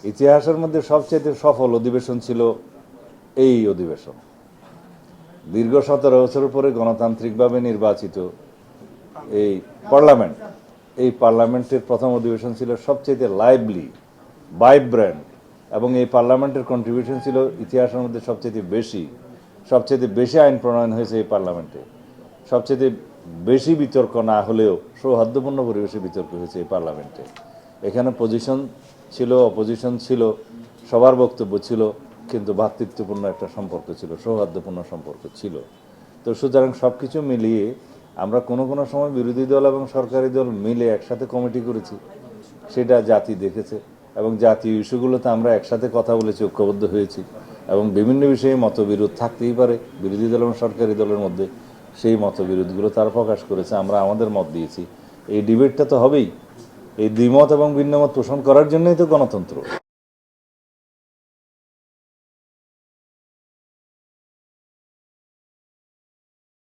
ইতিহাসের মধ্যে সবচেয়ে সফল অধিবেশন ছিল এই অধিবেশন। দীর্ঘ 17 বছরের পরে গণতান্ত্রিকভাবে নির্বাচিত এই পার্লামেন্ট, এই পার্লামেন্টের প্রথম অধিবেশন ছিল সবচেয়ে লাইভলি, ভাইব্রেন্ট, এবং এই পার্লামেন্টের কন্ট্রিবিউশন ছিল ইতিহাসের মধ্যে সবচেয়ে বেশি আইন প্রণয়ন হয়েছে এই পার্লামেন্টে। সবচেয়ে বেশি বিতর্ক না হলেও সৌহার্দ্যপূর্ণ পরিবেশে বিতর্ক হয়েছে এই পার্লামেন্টে। এখানে পজিশন ছিল, অপোজিশন ছিল, সবার বক্তব্য ছিল, কিন্তু ভ্রাতৃত্বপূর্ণ একটা সম্পর্ক ছিল, সৌহার্দ্যপূর্ণ সম্পর্ক ছিল। তো সুতরাং সব কিছু মিলিয়ে আমরা কোনো সময় বিরোধী দল এবং সরকারি দল মিলে একসাথে কমিটি করেছি, সেটা জাতি দেখেছে, এবং জাতীয় ইস্যুগুলোতে আমরা একসাথে কথা বলেছি, ঐক্যবদ্ধ হয়েছি, এবং বিভিন্ন বিষয়ে মতবিরোধ থাকতেই পারে বিরোধী দল এবং সরকারি দলের মধ্যে, সেই মতবিরোধগুলো তারা প্রকাশ করেছে, আমরা আমাদের মত দিয়েছি। এই ডিবেটটা তো হবেই, এই দ্বিমত এবং ভিন্নমত পোষণ করার জন্যই তো গণতন্ত্র।